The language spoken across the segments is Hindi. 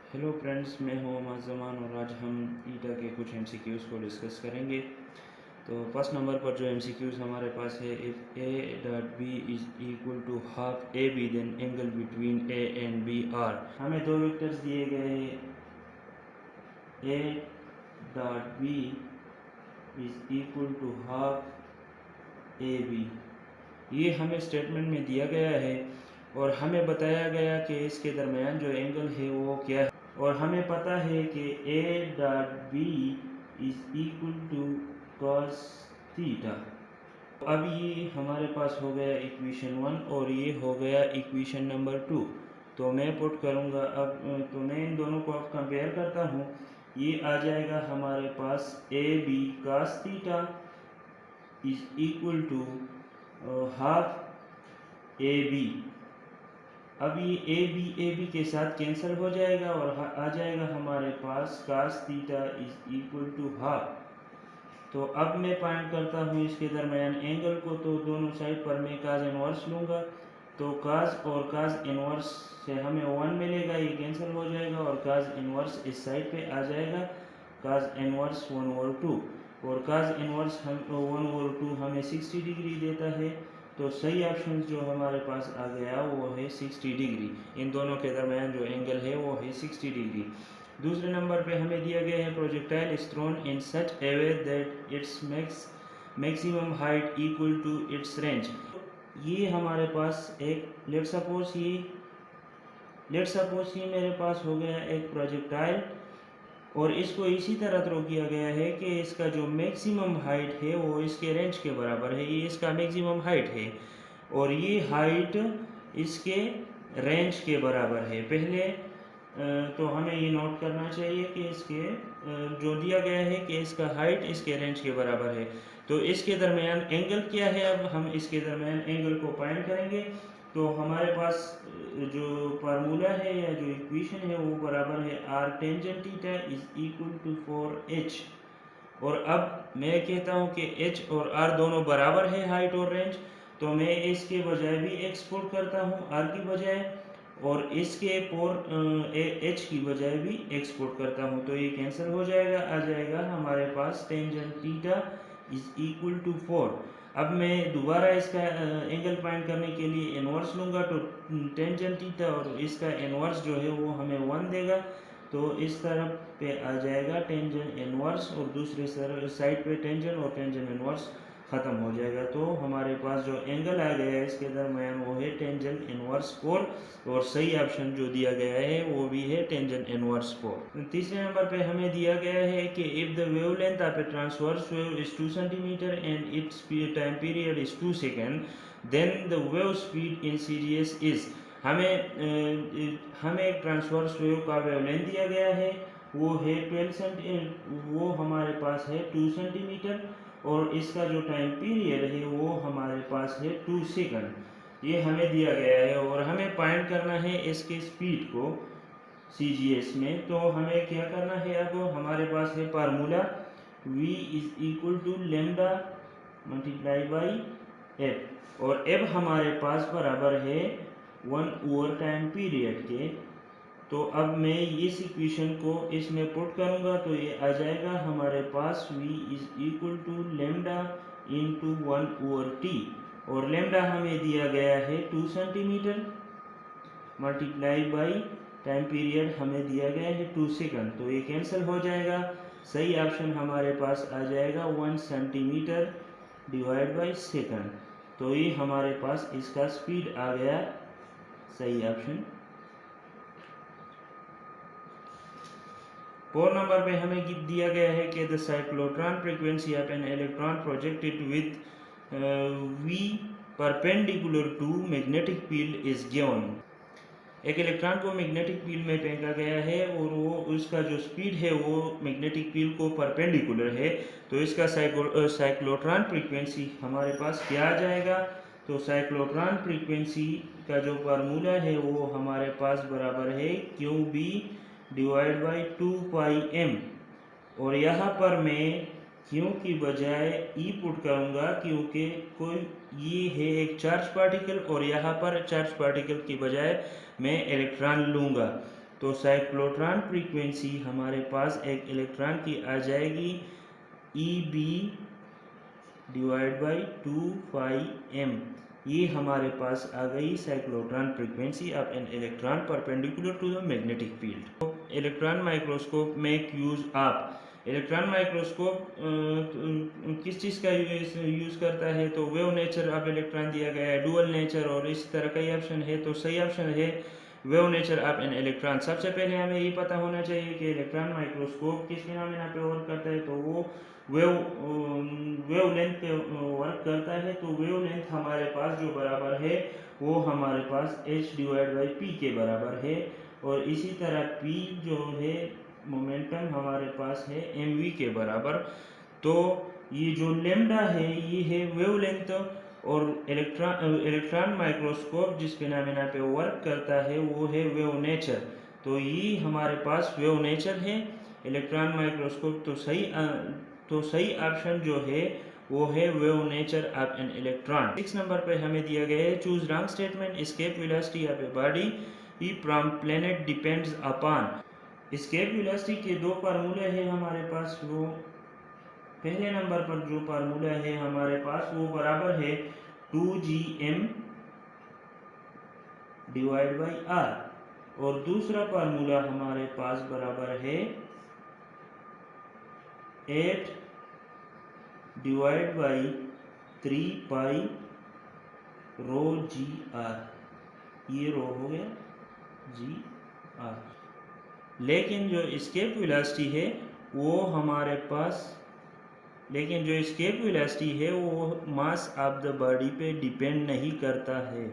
हेलो फ्रेंड्स, मैं हूं अमाज़ ज़मान और आज हम ईटा के कुछ एमसीक्यूज़ को डिस्कस करेंगे। तो फर्स्ट नंबर पर जो एमसीक्यूज़ हमारे पास है, if a dot b is equal to half A b then angle between a and b are. हमें दो वेक्टर्स दिए गए हैं, a dot b is equal to half A b. ये हमें स्टेटमेंट में दिया गया है और हमें बताया गया कि इसके दरमियान जो एंगल है वो क्या है, और हमें पता है कि a dot b is equal to cos theta. अब ये हमारे पास हो गया इक्वेशन 1 और ये हो गया इक्वेशन नंबर 2। तो मैं पुट करूँगा अब, तो मैं इन दोनों को अब कंपेयर करता हूँ। ये आ जाएगा हमारे पास A B cos theta is equal to half A B. अब ये ए बी के साथ कैंसिल हो जाएगा और आ जाएगा हमारे पास cos theta is equal to half. तो अब मैं फाइंड करता हूँ इसके दरमियान एंगल को, तो दोनों साइड पर मैं cos इनवर्स लूँगा। तो cos और cos इनवर्स से हमें 1 मिलेगा, ये कैंसिल हो जाएगा और cos इनवर्स इस साइड पे आ जाएगा, cos इनवर्स 1/2 और cos इनवर्स हम 1/2 हमें 60 डिग्री देता है। तो सही ऑप्शन जो हमारे पास आ गया वो है 60 डिग्री। इन दोनों के दरमियान जो एंगल है वो है 60 डिग्री। दूसरे नंबर पे हमें दिया गया है, projectile is thrown in such a way that its maximum height equal to its range. ये हमारे पास एक लेट्स सपोज ये मेरे पास हो गया एक प्रोजेक्टाइल और इसको इसी तरह थ्रो किया गया है कि इसका जो मैक्सिमम हाइट है वो इसके रेंज के बराबर है। ये इसका मैक्सिमम हाइट है और ये हाइट इसके रेंज के बराबर है। पहले तो हमें ये नोट करना चाहिए कि इसके जो दिया गया है कि इसका हाइट इसके रेंज के बराबर है। तो इसके दरमियान एंगल क्या है, अब हम इसके दरमियान एंगल को फाइंड करेंगे। तो हमारे पास जो फार्मूला है या जो इक्वेशन है वो बराबर है R tangent theta is equal to 4h। और अब मैं कहता हूँ कि h और r दोनों बराबर है हाइट और रेंज, तो मैं इसके बजाय भी एक्सपोर्ट करता हूँ r की बजाय और इसके h की बजाय भी एक्सपोर्ट करता हूँ। तो ये कैंसिल हो जाएगा, आ जाएगा हमारे पास tangent theta is equal to 4। अब मैं दोबारा इसका एंगल फाइंड करने के लिए इनवर्स लूँगा, तो टेंजेंट थीटा और इसका इनवर्स जो है वो हमें 1 देगा। तो इस तरफ पे आ जाएगा टेंजेंट इनवर्स और दूसरे साइड पे टेंजेंट और टेंजेंट इनवर्स ख़त्म हो जाएगा। तो हमारे पास जो एंगल आ गया है इसके दरमियान वो है टेंजेंट इनवर्स 4 और सही ऑप्शन जो दिया गया है वो भी है टेंजेंट इनवर्स 4। तीसरे नंबर पे हमें दिया गया है कि if the wavelength of a transverse wave is 2 centimetre and its time period is 2 second, then the wave speed in series is. हमें एक ट्रांसवर्स वेव का वेवलेंथ दिया गया है, वो है 12 सेंटीमीटर, वो हमारे पास है 2 सेंटीमीटर और इसका जो टाइम पीरियड है वो हमारे पास है 2 सेकंड। ये हमें दिया गया है और हमें फाइंड करना है इसके स्पीड को CGS में। तो हमें क्या करना है, अब हमारे पास है formula v is equal to lambda multiply by f और एफ हमारे पास बराबर है 1 ओवर टाइम पीरियड के। तो अब मैं इस इक्वेशन को इसमें पुट करूंगा तो ये आ जाएगा हमारे पास v is equal to lambda into 1 over t और लेमडा हमें दिया गया है 2 centimetre multiply by time period हमें दिया गया है 2 सेकंड। तो ये कैंसिल हो जाएगा, सही ऑप्शन हमारे पास आ जाएगा 1 सेंटीमीटर डिवाइड बाई सेकंड। तो ये हमारे पास इसका स्पीड आ गया, सही ऑप्शन। 4 नंबर पे हमें दिया गया है कि the cyclotron frequency of an electron projected with v perpendicular to magnetic field is given. एक इलेक्ट्रॉन को मैग्नेटिक फील्ड में फेंका गया है और वो उसका जो स्पीड है वो मैग्नेटिक फील्ड को परपेंडिकुलर है। तो इसका साइक्लोट्रॉन फ्रीक्वेंसी हमारे पास क्या आ जाएगा, तो साइक्लोट्रॉन फ्रीक्वेंसी का जो फार्मूला है वो हमारे पास बराबर है QB डिवाइड बाई 2πm और यहाँ पर मैं क्यों की बजाय ई पुट करूँगा क्योंकि कोई ये है एक चार्ज पार्टिकल और यहाँ पर चार्ज पार्टिकल की बजाय मैं इलेक्ट्रॉन लूँगा। तो साइक्लोट्रॉन फ्रीक्वेंसी हमारे पास एक इलेक्ट्रॉन की आ जाएगी EB डिवाइड बाई 2πm। ये हमारे पास आ गई cyclotron frequency of an electron perpendicular to the magnetic field. Electron microscope make use of. Electron microscope किस चीज़ का यूज़ करता है, तो वेव नेचर ऑफ इलेक्ट्रॉन दिया गया है, डुअल नेचर और इस तरह का ऑप्शन है। तो सही ऑप्शन है wave nature of an electron. सबसे पहले हमें ये पता होना चाहिए कि इलेक्ट्रॉन माइक्रोस्कोप किस फिनोमेना पे वर्क करता है, तो वो वेव लेंथ पे वर्क करता है। तो वेव लेंथ हमारे पास जो बराबर है वो हमारे पास h डिवाइड बाई p के बराबर है। और इसी तरह p जो है मोमेंटम हमारे पास है mv के बराबर। तो ये जो लेम्डा है ये है वेव लेंथ, और इलेक्ट्रॉन माइक्रोस्कोप जिस फिनोमेना पे वर्क करता है वो है वेव नेचर। तो ये हमारे पास वेव नेचर है इलेक्ट्रॉन माइक्रोस्कोप। तो सही ऑप्शन जो है वो है wave nature of an electron. 6 number पे हमें दिया गया है choose wrong statement. Escape velocity of a body from planet depends upon. Escape velocity के दो फार्मूले हैं हमारे पास। वो पहले नंबर पर जो फार्मूला है हमारे पास वो बराबर है 2gm डिवाइड बाई r, और दूसरा फार्मूला हमारे पास बराबर है 8 divide by 3 pi rho g R. ये रो हो गया जी आर। लेकिन जो एस्केप वेलोसिटी है वो हमारे पास वो मास ऑफ द बॉडी पे डिपेंड नहीं करता है।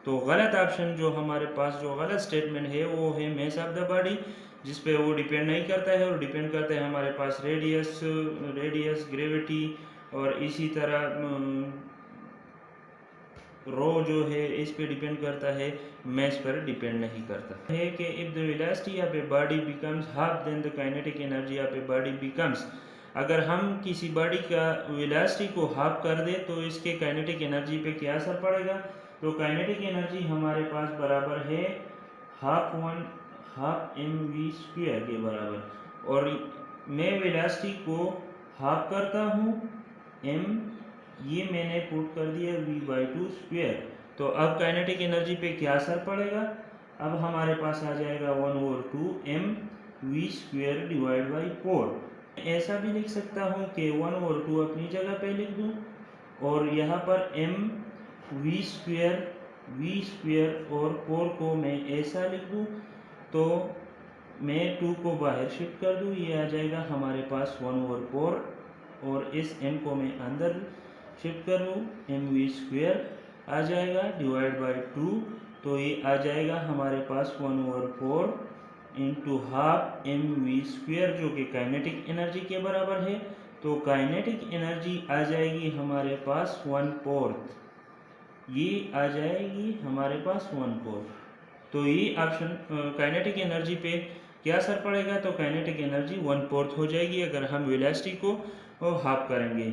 तो गलत ऑप्शन जो हमारे पास जो गलत स्टेटमेंट है वो है मास ऑफ द बॉडी, जिस पे वो डिपेंड नहीं करता है। और डिपेंड करता है हमारे पास रेडियस ग्रेविटी, और इसी तरह रो जो है इस पे डिपेंड करता है, मास पर डिपेंड नहीं करता है। कि if the velocity of a body becomes half then the kinetic energy of a body becomes. अगर हम किसी बॉडी का वेलोसिटी को हाफ कर दे तो इसके काइनेटिक एनर्जी पे क्या असर पड़ेगा। तो काइनेटिक एनर्जी हमारे पास बराबर है हाफ mv² के बराबर। और मैं वेलोसिटी को हाफ करता हूँ m, ये मैंने पुट कर दिया v/2²। तो अब काइनेटिक एनर्जी पे क्या असर पड़ेगा। अब हमारे पास आ जाएगा 1/2 mv² डिवाइड बाई 4। ऐसा भी लिख सकता हूँ कि 1/2 अपनी जगह पे लिख दूँ, और यहाँ पर mv² और 4 को मैं ऐसा लिख दूँ। तो मैं 2 को बाहर शिफ्ट कर दूँ, ये आ जाएगा हमारे पास 1/4, और इस m को मैं अंदर शिफ्ट करूँ mv² आ जाएगा डिवाइड बाई 2। तो ये आ जाएगा हमारे पास 1/4 इंटू हाफ mv² जो कि काइनेटिक एनर्जी के बराबर है। तो काइनेटिक एनर्जी आ जाएगी हमारे पास 1/4, ये आ जाएगी हमारे पास 1/4। तो ये ऑप्शन काइनेटिक एनर्जी पे क्या असर पड़ेगा, तो काइनेटिक एनर्जी 1/4 हो जाएगी अगर हम वेलोसिटी को हाफ करेंगे।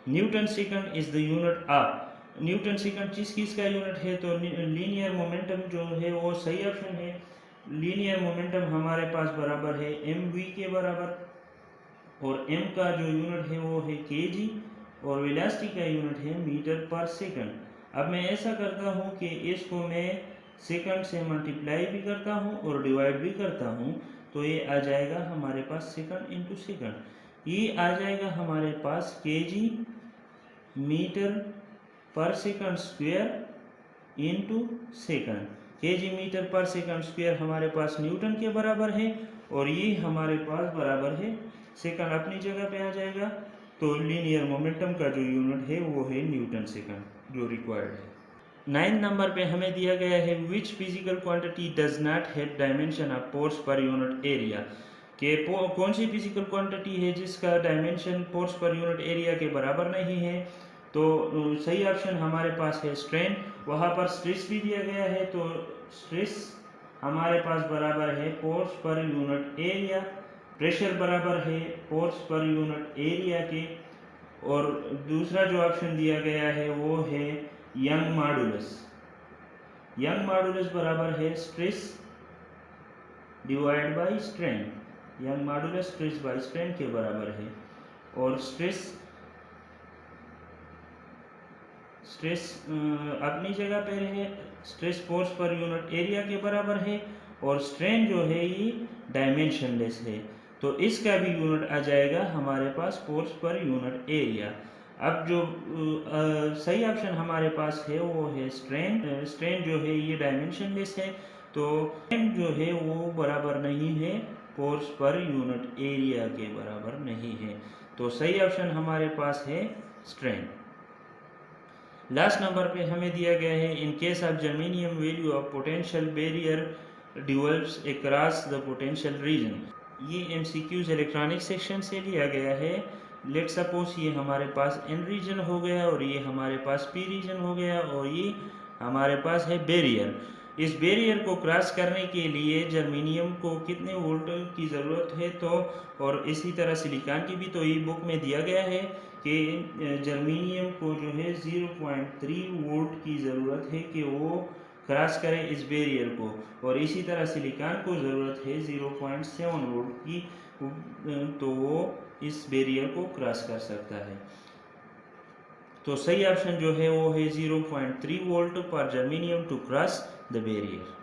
Newton second is the unit of. Newton second किस का यूनिट है, तो लीनियर मोमेंटम जो है वो सही ऑप्शन है। लीनियर मोमेंटम हमारे पास बराबर है mv के बराबर, और m का जो यूनिट है वो है kg, और वेलोसिटी का यूनिट है मीटर पर सेकंड। अब मैं ऐसा करता हूँ कि इसको मैं सेकंड से मल्टीप्लाई भी करता हूँ और डिवाइड भी करता हूँ। तो ये आ जाएगा हमारे पास सेकंड इंटू सेकंड, ये आ जाएगा हमारे पास kg metre per second square into second. kg metre per second square हमारे पास न्यूटन के बराबर है, और ये हमारे पास बराबर है सेकंड अपनी जगह पे आ जाएगा। तो लीनियर मोमेंटम का जो यूनिट है वो है न्यूटन सेकंड जो रिक्वायर्ड है। 9 नंबर पे हमें दिया गया है which physical quantity does not have dimension of force per unit area. कि कौन सी फिजिकल क्वांटिटी है जिसका dimension force per unit area के बराबर नहीं है। तो सही ऑप्शन हमारे पास है स्ट्रेन। वहाँ पर स्ट्रेस भी दिया गया है, तो स्ट्रेस हमारे पास बराबर है force per unit area. Pressure बराबर है फोर्स पर यूनिट एरिया के। और दूसरा जो ऑप्शन दिया गया है वो है यंग मॉडुलस। यंग मॉडुलस बराबर है stress divide by strain, young modulus stress by strain के बराबर है। और स्ट्रेस अपनी जगह पर है, stress force per unit area के बराबर है, और स्ट्रेन जो है ये डायमेंशनलेस है, तो इसका भी यूनिट आ जाएगा हमारे पास फोर्स पर यूनिट एरिया। अब जो सही ऑप्शन हमारे पास है वो है स्ट्रेन। स्ट्रेन जो है ये डायमेंशनलेस है, तो स्ट्रेन जो है वो बराबर नहीं है फोर्स पर यूनिट एरिया के बराबर नहीं है, तो सही ऑप्शन हमारे पास है स्ट्रेन। लास्ट नंबर पे हमें दिया गया है in case of germanium value of potential barrier develops across the potential region. ये एमसीक्यूज इलेक्ट्रॉनिक सेक्शन से लिया गया है। लेट सपोज ये हमारे पास एन रीजन हो गया और ये हमारे पास पी रीजन हो गया और ये हमारे पास है बैरियर। इस बैरियर को क्रॉस करने के लिए जर्मेनियम को कितने वोल्ट की ज़रूरत है, तो और इसी तरह सिलिकॉन की भी तो ये बुक में दिया गया है कि जर्मेनियम को जो है 0.3 वोल्ट की ज़रूरत है कि वो क्रॉस करें इस बैरियर को, और इसी तरह सिलिकॉन को ज़रूरत है 0.7 वोल्ट की, तो वो इस बैरियर को क्रॉस कर सकता है। तो सही ऑप्शन जो है वो है 0.3 वोल्ट पर germanium to cross the barrier.